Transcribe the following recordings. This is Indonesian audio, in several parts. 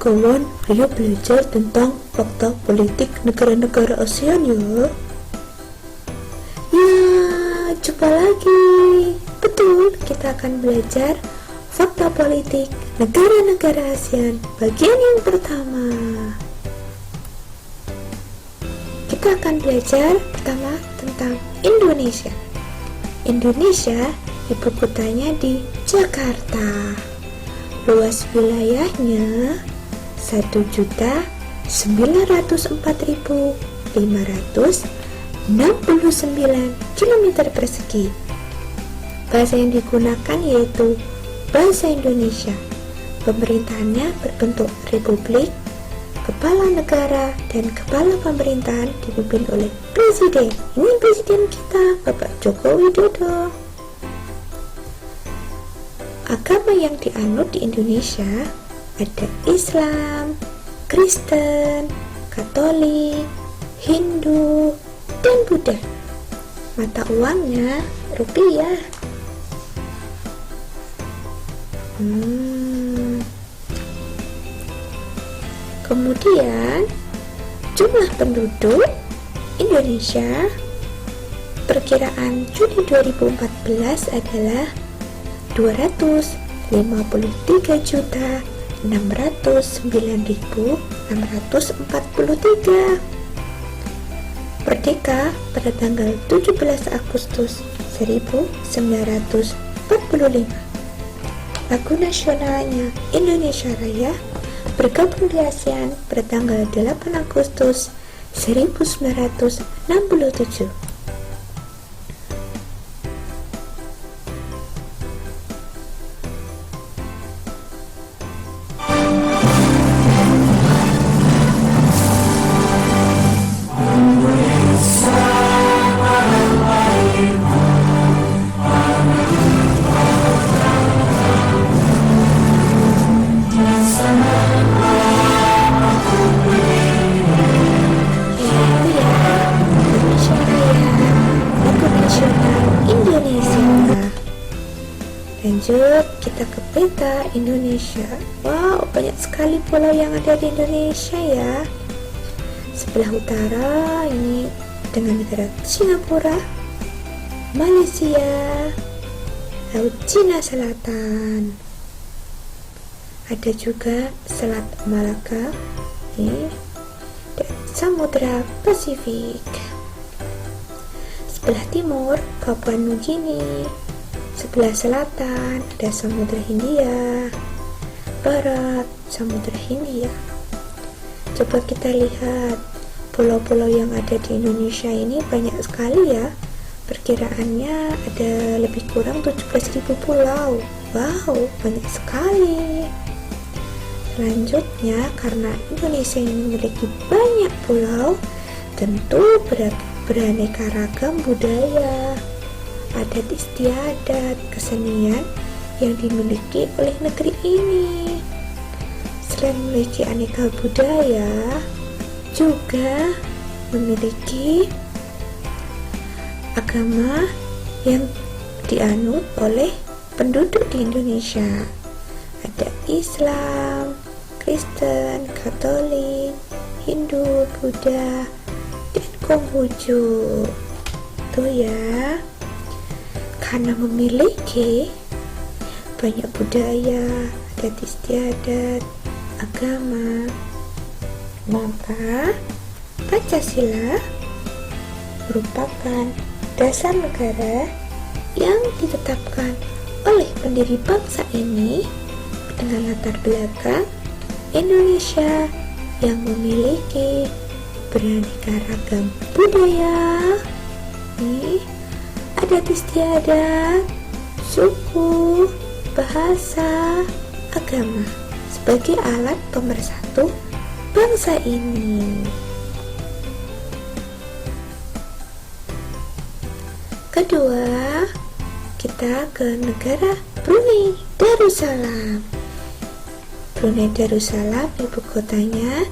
kawan, ayo belajar tentang fakta politik negara-negara ASEAN ya. Ya, jumpa lagi. Betul, kita akan belajar fakta politik negara-negara ASEAN bagian yang pertama. Kita akan belajar pertama tentang Indonesia. Indonesia ibu kotanya di Jakarta. Luas wilayahnya 1.904.569 km persegi. Bahasa yang digunakan yaitu bahasa Indonesia. Pemerintahannya berbentuk republik. Kepala negara dan kepala pemerintahan dipimpin oleh presiden. Ini presiden kita, Bapak Joko Widodo. Agama yang dianut di Indonesia ada Islam, Kristen, Katolik, Hindu, dan Buddha. Mata uangnya rupiah. Kemudian jumlah penduduk Indonesia perkiraan Juni 2014 adalah 259.609.643. Merdeka pada tanggal 17 Agustus 1945. Lagu nasionalnya Indonesia Raya bergabung di ASEAN pada tanggal 8 Agustus 1967. Lanjut, kita ke peta Indonesia. Wow, banyak sekali pulau yang ada di Indonesia ya. Sebelah utara ini dengan negara Singapura, Malaysia, Laut Cina Selatan. Ada juga Selat Malaka, dan Samudra Pasifik. Sebelah timur Papua Nugini. Sebelah selatan ada Samudra Hindia, barat Samudra Hindia. Coba kita lihat pulau-pulau yang ada di Indonesia ini banyak sekali ya. Perkiraannya ada lebih kurang 17.000 pulau. Wow, banyak sekali. Selanjutnya, karena Indonesia ini memiliki banyak pulau, tentu beraneka ragam budaya, adat istiadat, kesenian yang dimiliki oleh negeri ini. Selain memiliki aneka budaya, juga memiliki agama yang dianut oleh penduduk di Indonesia. Ada Islam, Kristen, Katolik, Hindu, Buddha, dan Konghucu. Tuh ya. Karena memiliki banyak budaya, adat istiadat, agama, maka Pancasila merupakan dasar negara yang ditetapkan oleh pendiri bangsa ini dengan latar belakang Indonesia yang memiliki beraneka ragam budaya, adat istiadat, suku, bahasa, agama sebagai alat pemersatu bangsa ini. Kedua, kita ke negara Brunei Darussalam. Brunei Darussalam ibu kotanya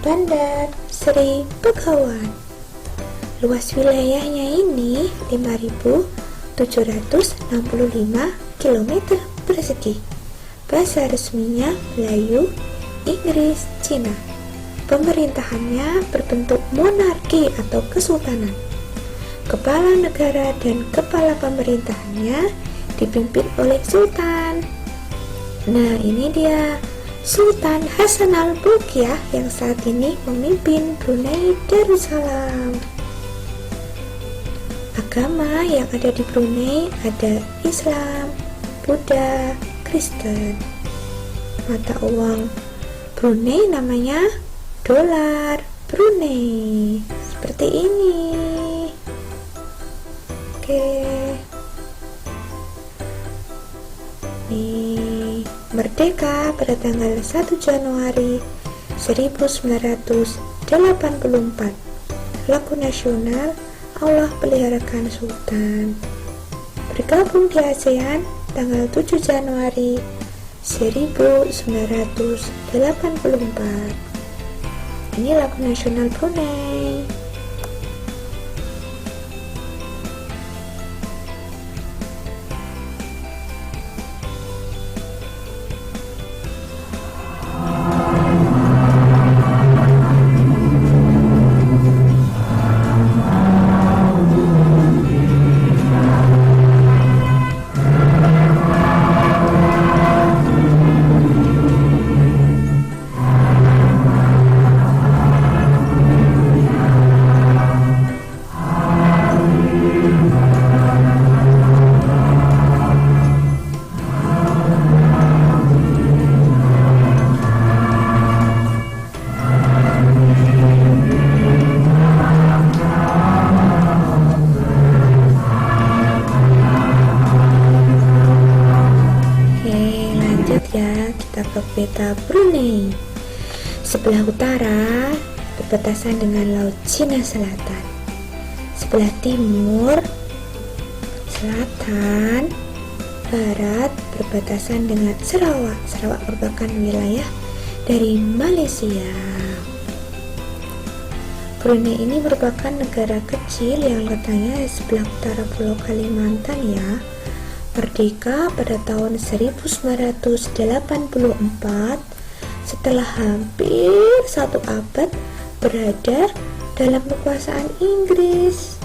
Bandar Seri Begawan. Luas wilayahnya ini 5.765 km persegi. Bahasa resminya Melayu, Inggris, Cina. Pemerintahannya berbentuk monarki atau kesultanan. Kepala negara dan kepala pemerintahannya dipimpin oleh sultan. Nah, ini dia Sultan Hasan al-Bolkiah yang saat ini memimpin Brunei Darussalam. Agama yang ada di Brunei ada Islam, Buddha, Kristen. Mata uang Brunei namanya dolar Brunei. Seperti ini. Oke. Nih, merdeka pada tanggal 1 Januari 1984. Lagu nasional Allah peliharakan Sultan. Bergabung di ASEAN tanggal 7 Januari 1984. Ini lagu nasional Brunei. Ke peta Brunei. Sebelah utara berbatasan dengan Laut Cina Selatan. Sebelah timur, selatan, barat berbatasan dengan Sarawak. Sarawak merupakan wilayah dari Malaysia. Brunei ini merupakan negara kecil yang letaknya di sebelah utara Pulau Kalimantan ya. Merdeka pada tahun 1984 setelah hampir 1 abad berada dalam kekuasaan Inggris.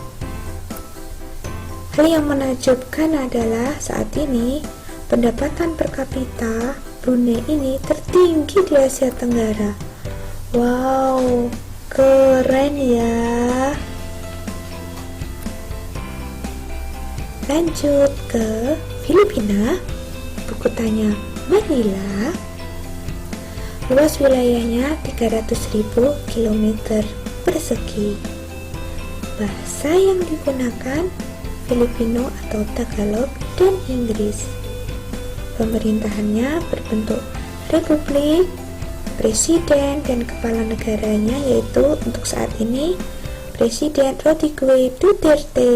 Hal yang menakjubkan adalah saat ini pendapatan per kapita Brunei ini tertinggi di Asia Tenggara. Wow, keren ya. Lanjut ke Filipina, buku tanya Manila. Luas wilayahnya 300.000 km persegi. Bahasa yang digunakan Filipino atau Tagalog dan Inggris. Pemerintahannya berbentuk republik, presiden dan kepala negaranya yaitu untuk saat ini Presiden Rodrigo Duterte.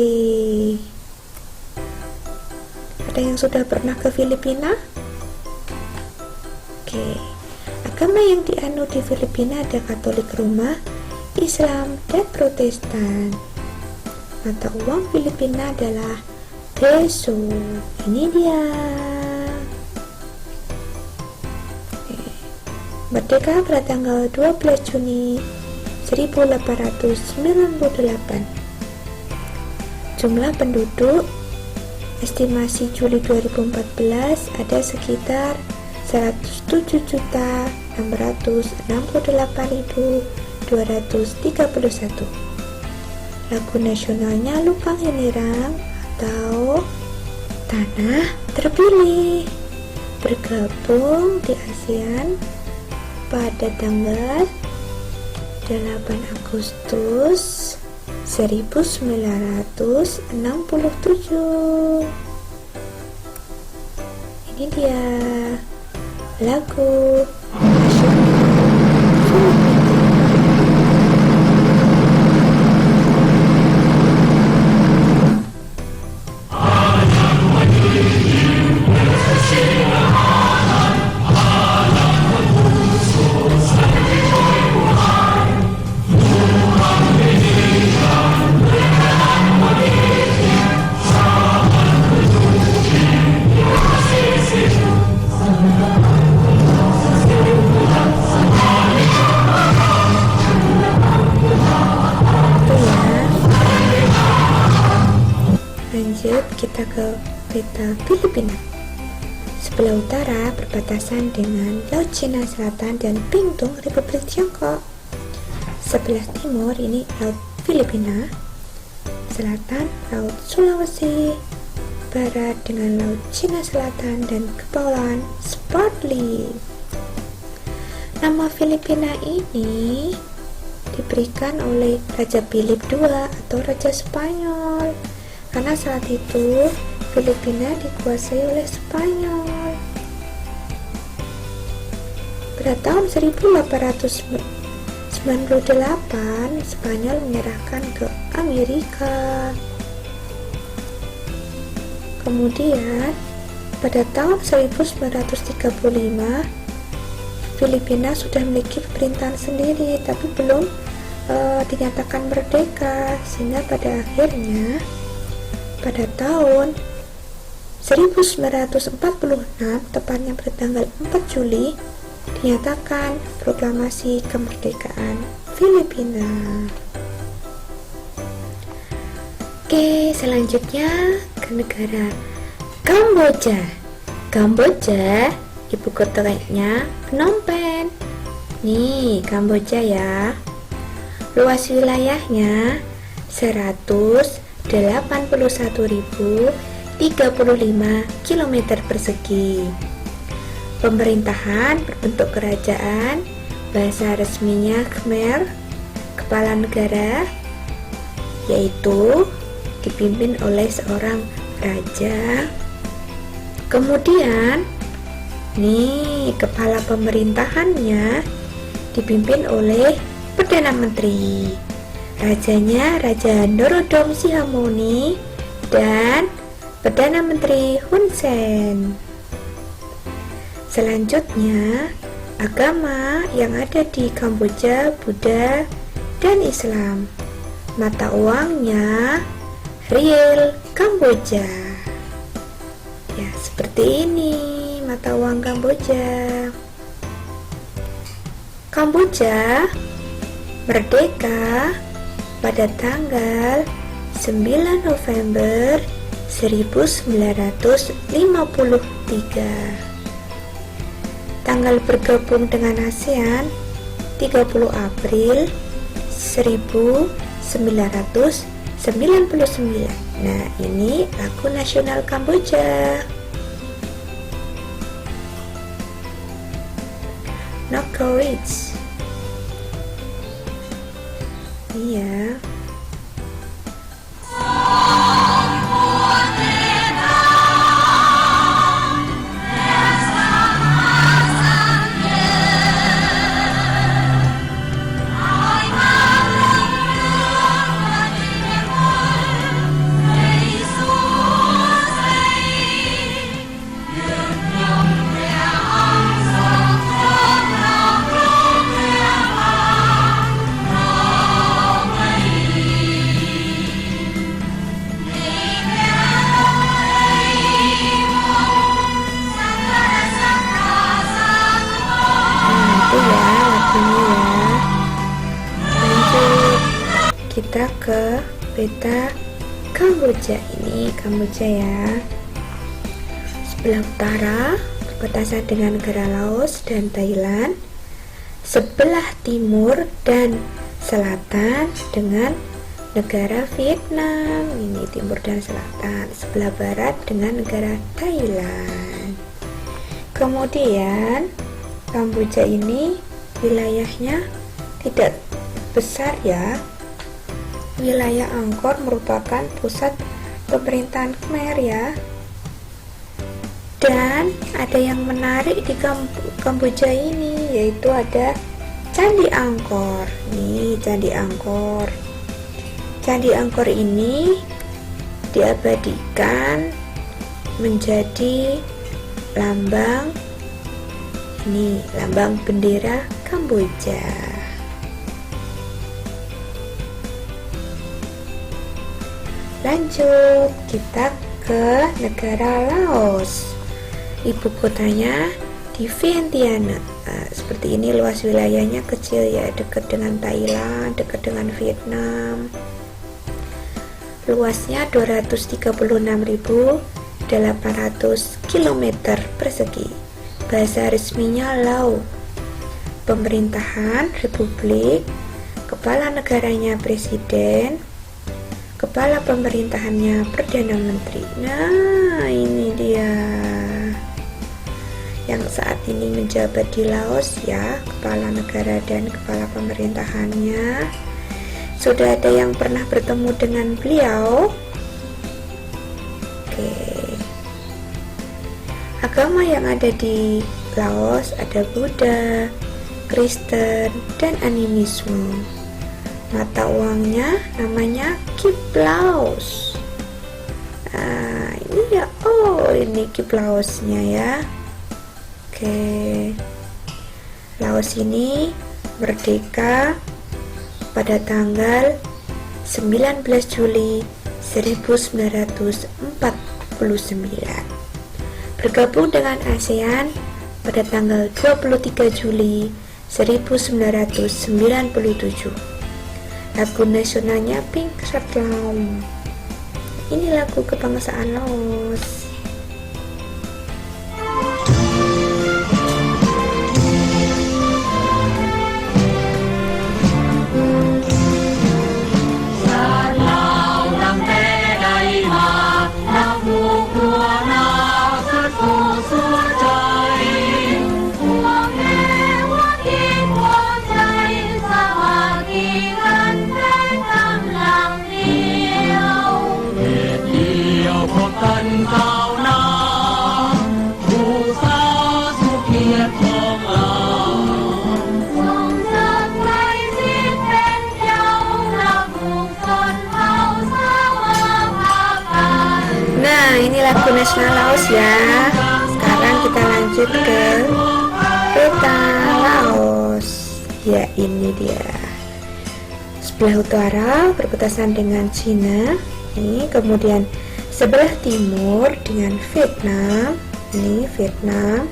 Ada yang sudah pernah ke Filipina? Oke. Agama yang dianut di Filipina ada Katolik Roma, Islam, dan Protestan. Mata uang Filipina adalah peso. Ini dia. Oke. Merdeka pada tanggal 12 Juni 1898. Jumlah penduduk estimasi Juli 2014 ada sekitar 107.668.231. Lagu nasionalnya Lupang Hinirang atau Tanah Terpilih. Bergabung di ASEAN pada tanggal 8 Agustus 1967. Ini dia lagu Lanjut kita ke peta Filipina. Sebelah utara berbatasan dengan Laut Cina Selatan dan Bingtung, Republik Tiongkok. Sebelah timur ini Laut Filipina, selatan Laut Sulawesi, barat dengan Laut Cina Selatan dan Kepulauan Spratly. Nama Filipina ini diberikan oleh Raja Philip II atau Raja Spanyol, karena saat itu Filipina dikuasai oleh Spanyol. Pada tahun 1898, Spanyol menyerahkan ke Amerika. Kemudian pada tahun 1935 Filipina sudah memiliki pemerintahan sendiri, tapi belum dinyatakan merdeka, sehingga pada akhirnya pada tahun 1946, tepatnya pada tanggal 4 Juli, dinyatakan proklamasi kemerdekaan Filipina. Oke, selanjutnya ke negara Kamboja. Kamboja, ibu kotanya Phnom Penh. Nih, Kamboja ya. Luas wilayahnya 181.035 km persegi. Pemerintahan berbentuk kerajaan, bahasa resminya Khmer. Kepala negara yaitu dipimpin oleh seorang raja. Kemudian nih, kepala pemerintahannya dipimpin oleh Perdana Menteri. Rajanya Raja Norodom Sihamoni dan Perdana Menteri Hun Sen. Selanjutnya, agama yang ada di Kamboja Buddha dan Islam. Mata uangnya riel Kamboja. Ya, seperti ini mata uang Kamboja. Kamboja merdeka pada tanggal 9 November 1953. Tanggal bergabung dengan ASEAN 30 April 1999. Nah, ini lagu nasional Kamboja. Nokoreach. Iya. Kita ke peta Kamboja. Ini Kamboja ya. Sebelah utara berbatasan dengan negara Laos dan Thailand. Sebelah timur dan selatan dengan negara Vietnam. Ini timur dan selatan. Sebelah barat dengan negara Thailand. Kemudian Kamboja ini wilayahnya tidak besar ya. Wilayah Angkor merupakan pusat pemerintahan Khmer ya. Dan ada yang menarik di Kamboja ini, yaitu ada Candi Angkor. Nih, Candi Angkor. Candi Angkor ini diabadikan menjadi lambang bendera Kamboja. Lanjut, kita ke negara Laos. Ibu kotanya di Vientiane. Seperti ini, luas wilayahnya kecil ya, dekat dengan Thailand, dekat dengan Vietnam. luasnya 236.800 km persegi. Bahasa resminya Laos. Pemerintahan Republik, kepala negaranya presiden, kepala pemerintahannya perdana menteri. Nah, ini dia yang saat ini menjabat di Laos ya, kepala negara dan kepala pemerintahannya. Sudah ada yang pernah bertemu dengan beliau? Oke. Agama yang ada di Laos ada Buddha, Kristen, dan animisme. Mata uangnya namanya Kip Laos. Nah, ini ya, ini Kip Laosnya ya. Oke. Laos ini merdeka pada tanggal 19 Juli 1949. Bergabung dengan ASEAN pada tanggal 23 Juli 1997. Lagu nasionalnya Pink Shirt Laos. Ini lagu kebangsaan Laos. Nah, ini lagu nasional Laos ya. Sekarang kita lanjut ke peta Laos. Ya, ini dia. Sebelah utara berbatasan dengan Cina. Ini kemudian sebelah timur dengan Vietnam. Ini Vietnam.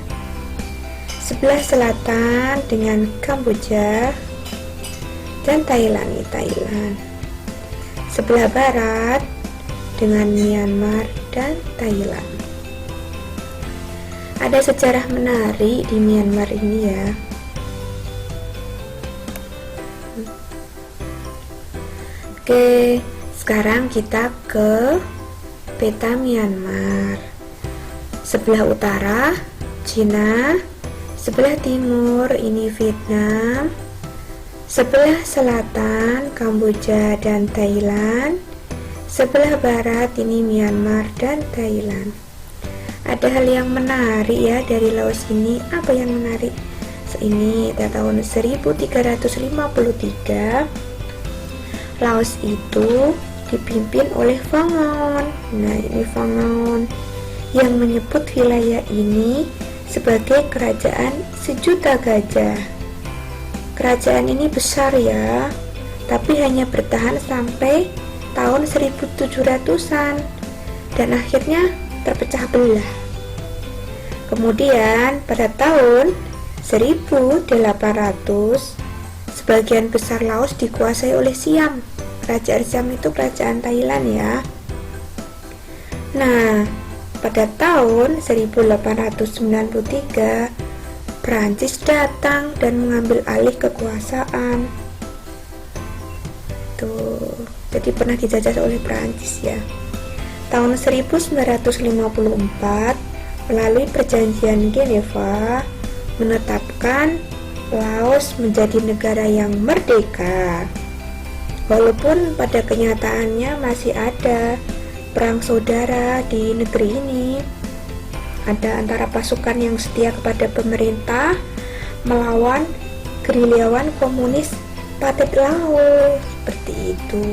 Sebelah selatan dengan Kamboja dan Thailand. Ini Thailand. Sebelah barat dengan Myanmar dan Thailand. Ada sejarah menarik di Myanmar ini ya. Oke, sekarang kita ke peta Myanmar. Sebelah utara Cina, sebelah timur ini Vietnam, sebelah selatan Kamboja dan Thailand, sebelah barat ini Myanmar dan Thailand. Ada hal yang menarik ya dari Laos ini. Apa yang menarik? Ini tahun 1353 Laos itu dipimpin oleh Phangon. Nah, ini Phangon yang menyebut wilayah ini sebagai kerajaan sejuta gajah. Kerajaan ini besar ya, tapi hanya bertahan sampai tahun 1700-an dan akhirnya terpecah belah. Kemudian pada tahun 1800 sebagian besar Laos dikuasai oleh Siam. Kerajaan Siam itu kerajaan Thailand ya. Nah, pada tahun 1893 Prancis datang dan mengambil alih kekuasaan. Tuh, jadi pernah dijajah oleh Prancis ya. Tahun 1954 melalui perjanjian Geneva menetapkan Laos menjadi negara yang merdeka. Walaupun pada kenyataannya masih ada perang saudara di negeri ini. Ada antara pasukan yang setia kepada pemerintah melawan gerilyawan komunis Pathet Lao. Seperti itu.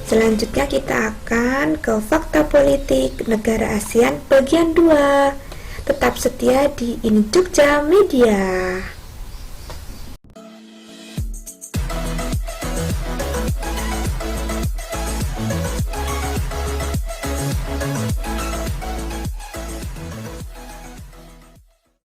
Selanjutnya kita akan ke fakta politik negara ASEAN bagian 2. Tetap setia di Ini Jogja Media.